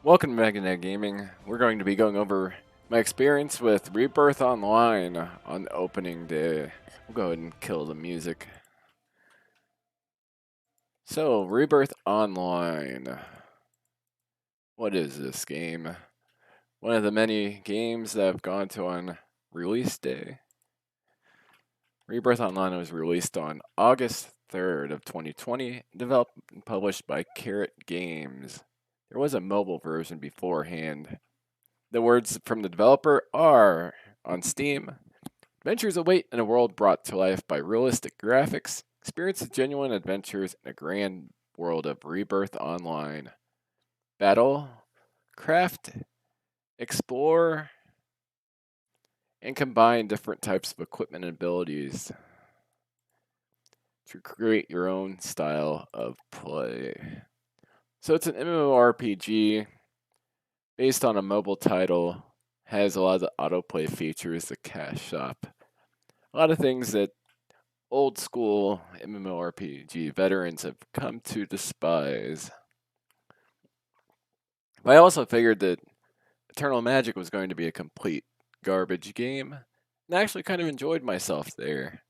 Welcome to Meganet Gaming. We're going to be going over my experience with Rebirth Online on opening day. We'll go ahead and kill the music. So, Rebirth Online. What is this game? One of the many games that have gone to on release day. Rebirth Online was released on August 3rd of 2020, developed and published by Carrot Games. There was a mobile version beforehand. The words from the developer are on Steam. Adventures await in a world brought to life by realistic graphics. Experience the genuine adventures in a grand world of Rebirth Online. Battle, craft, explore, and combine different types of equipment and abilities to create your own style of play. So it's an MMORPG based on a mobile title, has a lot of the autoplay features, the cash shop, a lot of things that old school MMORPG veterans have come to despise. But I also figured that Eternal Magic was going to be a complete garbage game, and I actually kind of enjoyed myself there.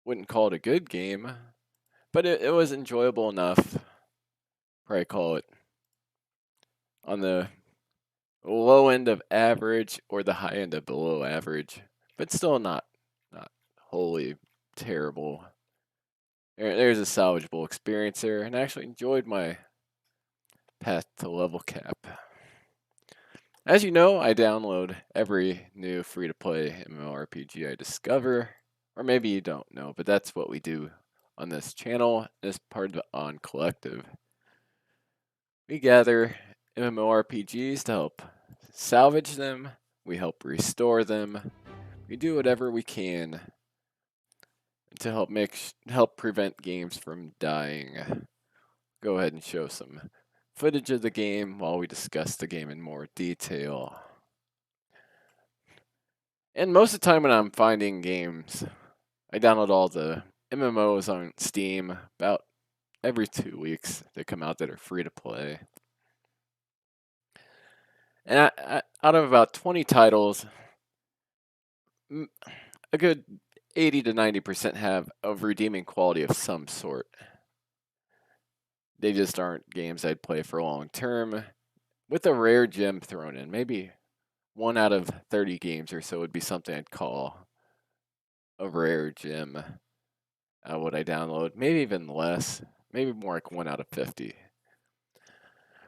Wouldn't call it a good game, but it was enjoyable enough. Probably call it on the low end of average or the high end of below average, but still not wholly terrible. There's a salvageable experience there, and I actually enjoyed my path to level cap. As you know, I download every new free-to-play MMORPG I discover, or maybe you don't know, but that's what we do on this channel as part of the On Collective. We gather MMORPGs to help salvage them, we help restore them, we do whatever we can to help prevent games from dying. Go ahead and show some footage of the game while we discuss the game in more detail. And most of the time when I'm finding games, I download all the MMOs on Steam about every 2 weeks. They come out that are free to play. And out of about 20 titles, a good 80 to 90% have a redeeming quality of some sort. They just aren't games I'd play for long term, with a rare gem thrown in. Maybe 1 out of 30 games or so would be something I'd call a rare gem. What I download, maybe even less, maybe more like 1 out of 50.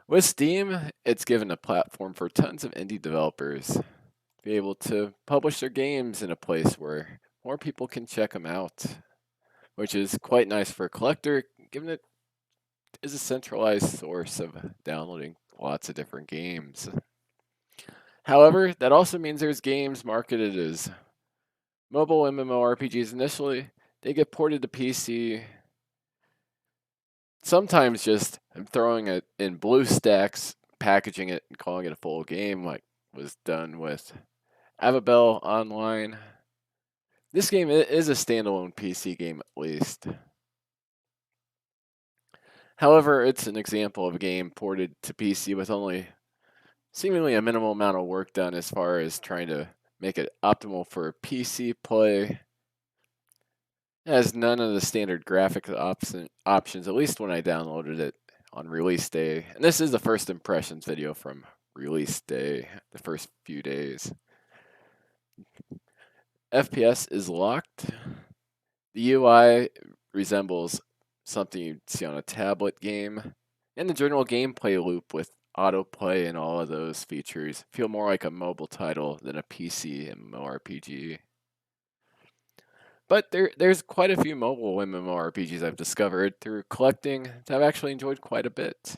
With Steam, it's given a platform for tons of indie developers to be able to publish their games in a place where more people can check them out, which is quite nice for a collector, given it is a centralized source of downloading lots of different games. However, that also means there's games marketed as mobile MMORPGs initially. They get ported to PC. Sometimes just throwing it in BlueStacks, packaging it, and calling it a full game, like was done with Rebirth Online. This game is a standalone PC game at least. However, it's an example of a game ported to PC with only seemingly a minimal amount of work done as far as trying to make it optimal for PC play. It has none of the standard graphic options, at least when I downloaded it on release day. And this is the first impressions video from release day, the first few days. FPS is locked. The UI resembles something you'd see on a tablet game. And the general gameplay loop with autoplay and all of those features feel more like a mobile title than a PC MMORPG. But there's quite a few mobile MMORPGs I've discovered through collecting that I've actually enjoyed quite a bit.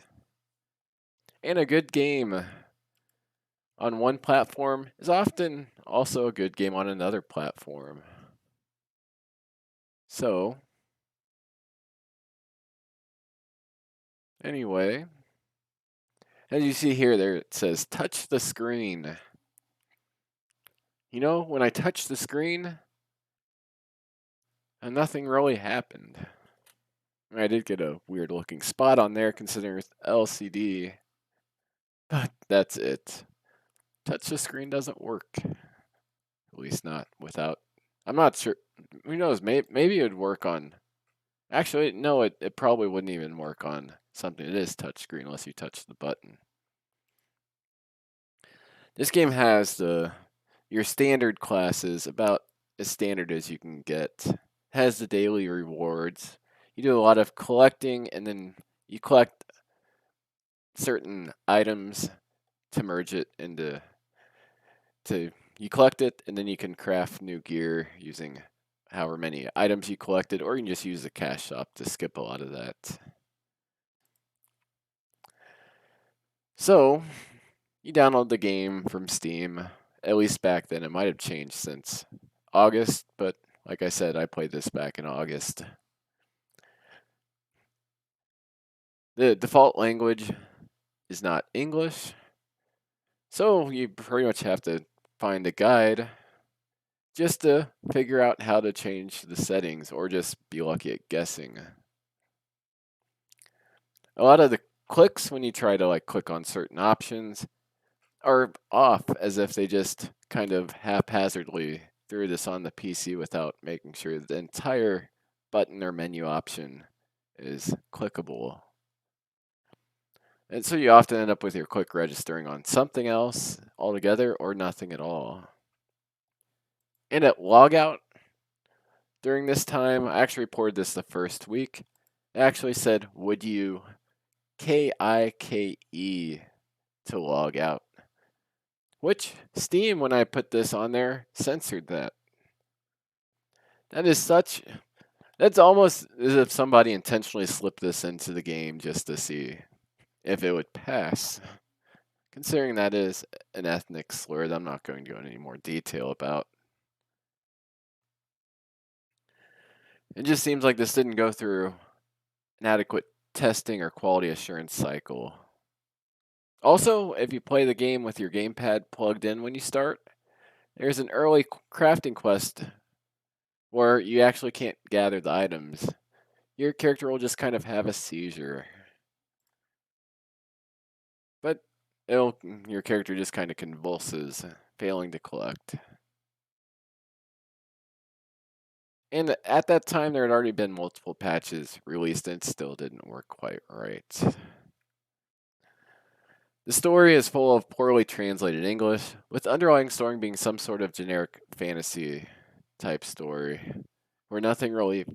And a good game on one platform is often also a good game on another platform. So, anyway, as you see here, there it says touch the screen. You know, when I touched the screen, nothing really happened. I did get a weird looking spot on there considering it's LCD. But that's it. Touch the screen doesn't work. At least not without. I'm not sure. Who knows? Maybe it would work on. Actually, no, it probably wouldn't even work on something that is touchscreen unless you touch the button. This game has your standard classes about as standard as you can get. Has the daily rewards. You do a lot of collecting, and then you collect certain items to merge it into you collect it, and then you can craft new gear using however many items you collected, or you can just use the cash shop to skip a lot of that. So, you download the game from Steam. At least back then, it might have changed since August, but like I said, I played this back in August. The default language is not English, so you pretty much have to find a guide just to figure out how to change the settings or just be lucky at guessing. A lot of the clicks when you try to like click on certain options are off as if they just kind of haphazardly threw this on the PC without making sure the entire button or menu option is clickable. And so you often end up with your click registering on something else altogether or nothing at all. And at logout, during this time, I actually reported this the first week. It actually said, would you KIKE to log out? Which Steam, when I put this on there, censored that. That is such. That's almost as if somebody intentionally slipped this into the game just to see if it would pass. Considering that is an ethnic slur that I'm not going to go into any more detail about. It just seems like this didn't go through an adequate testing or quality assurance cycle. Also, if you play the game with your gamepad plugged in when you start, there's an early crafting quest where you actually can't gather the items. Your character will just kind of have a seizure. But your character just kind of convulses, failing to collect. And at that time, there had already been multiple patches released, and it still didn't work quite right. The story is full of poorly translated English, with underlying story being some sort of generic fantasy type story, where nothing really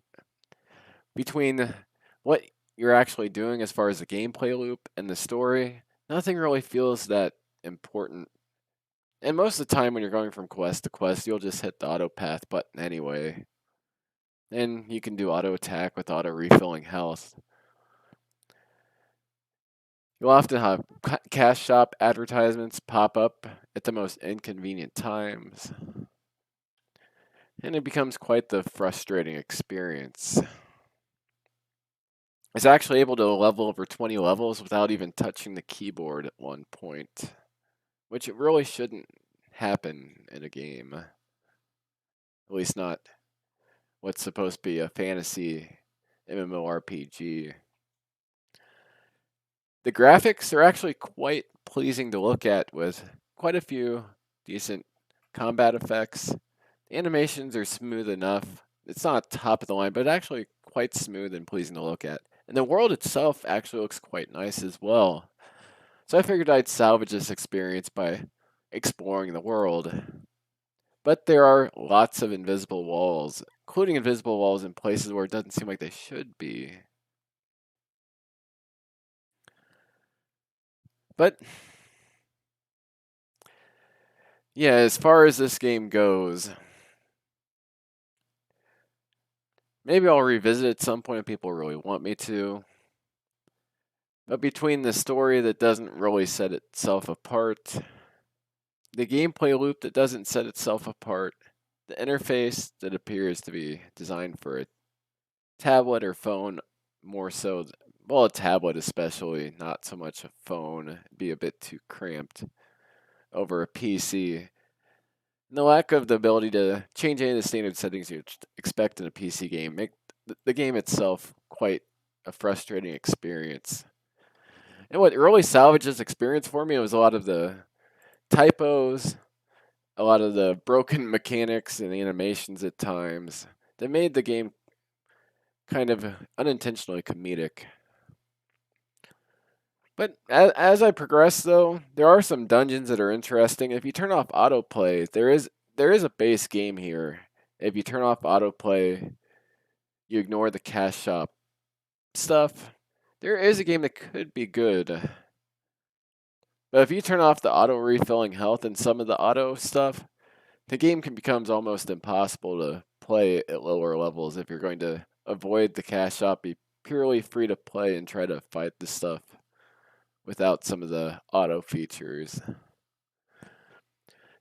between what you're actually doing as far as the gameplay loop and the story, nothing really feels that important. And most of the time when you're going from quest to quest, you'll just hit the auto path button anyway. And you can do auto attack with auto refilling health. You'll often have cash shop advertisements pop up at the most inconvenient times. And it becomes quite the frustrating experience. I was actually able to level over 20 levels without even touching the keyboard at one point, which it really shouldn't happen in a game. At least not what's supposed to be a fantasy MMORPG. The graphics are actually quite pleasing to look at with quite a few decent combat effects. The animations are smooth enough. It's not top of the line, but actually quite smooth and pleasing to look at. And the world itself actually looks quite nice as well. So I figured I'd salvage this experience by exploring the world. But there are lots of invisible walls, including invisible walls in places where it doesn't seem like they should be. But yeah, as far as this game goes, maybe I'll revisit it at some point if people really want me to. But between the story that doesn't really set itself apart, the gameplay loop that doesn't set itself apart, the interface that appears to be designed for a tablet or phone more so, well, a tablet especially, not so much a phone, it'd be a bit too cramped over a PC. And the lack of the ability to change any of the standard settings you expect in a PC game make the game itself quite a frustrating experience. And what really salvaged this experience for me was a lot of the typos, a lot of the broken mechanics and animations at times that made the game kind of unintentionally comedic. But as I progress, though, there are some dungeons that are interesting. If you turn off autoplay, there is a base game here. If you turn off autoplay, you ignore the cash shop stuff. There is a game that could be good. But if you turn off the auto refilling health and some of the auto stuff, the game can becomes almost impossible to play at lower levels if you're going to avoid the cash shop, be purely free to play and try to fight the stuff without some of the auto features.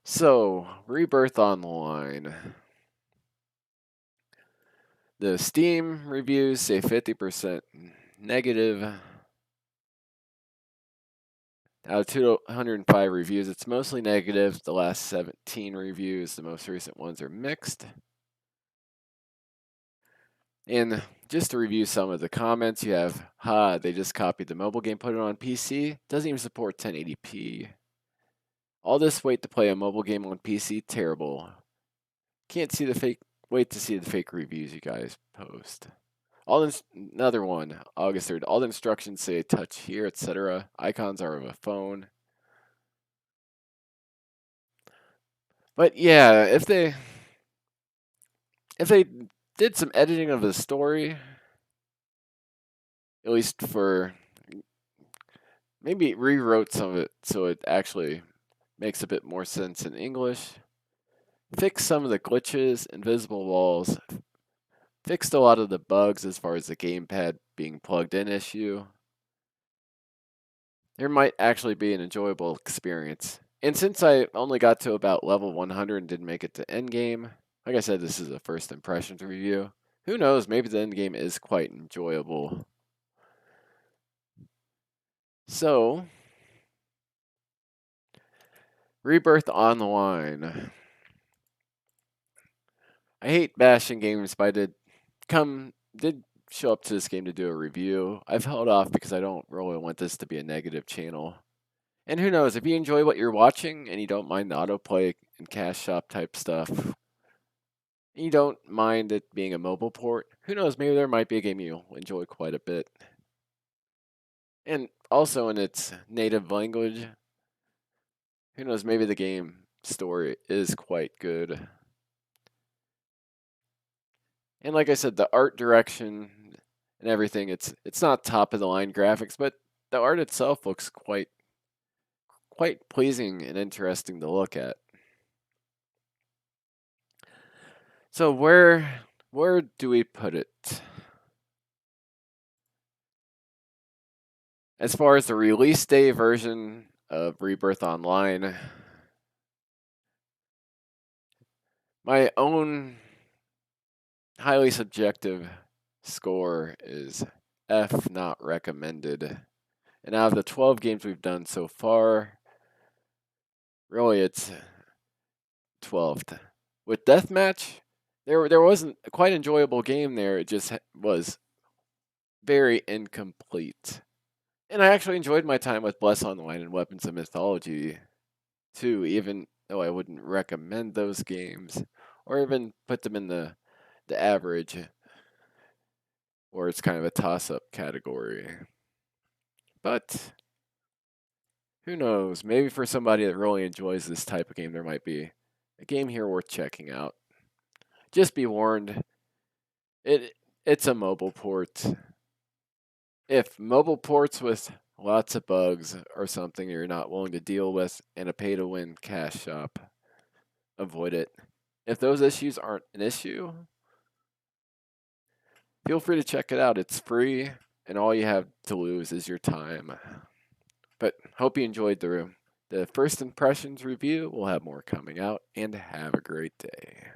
So, Rebirth Online. The Steam reviews say 50% negative. Out of 205 reviews, it's mostly negative. The last 17 reviews, the most recent ones, are mixed. And just to review some of the comments, you have, they just copied the mobile game, put it on PC. Doesn't even support 1080p. All this wait to play a mobile game on PC, terrible. Can't see the fake, wait to see the fake reviews you guys post. Another one, August 3rd. All the instructions say touch here, etc. Icons are of a phone. But yeah, if they did some editing of the story, at least for maybe rewrote some of it so it actually makes a bit more sense in English, fix some of the glitches, invisible walls, fixed a lot of the bugs as far as the gamepad being plugged in issue, there might actually be an enjoyable experience. And since I only got to about level 100 and didn't make it to endgame, like I said, this is a first impressions review. Who knows, maybe the endgame is quite enjoyable. So, Rebirth Online. I hate bashing games, but I did show up to this game to do a review. I've held off because I don't really want this to be a negative channel. And who knows, if you enjoy what you're watching and you don't mind the autoplay and cash shop type stuff, and you don't mind it being a mobile port, who knows, maybe there might be a game you'll enjoy quite a bit. And also in its native language, who knows, maybe the game story is quite good. And like I said, the art direction and everything, it's not top of the line graphics, but the art itself looks quite pleasing and interesting to look at. So where do we put it? As far as the release day version of Rebirth Online, my own highly subjective score is F, not recommended. And out of the 12 games we've done so far, really it's 12th. With Deathmatch, there wasn't a quite enjoyable game there. It just was very incomplete. And I actually enjoyed my time with Bless Online and Weapons of Mythology too, even though I wouldn't recommend those games or even put them in the average, or it's kind of a toss-up category. But who knows? Maybe for somebody that really enjoys this type of game, there might be a game here worth checking out. Just be warned, it's a mobile port. If mobile ports with lots of bugs are something you're not willing to deal with in a pay-to-win cash shop, avoid it. If those issues aren't an issue, feel free to check it out. It's free, and all you have to lose is your time. But hope you enjoyed the first impressions review. We'll have more coming out, and have a great day.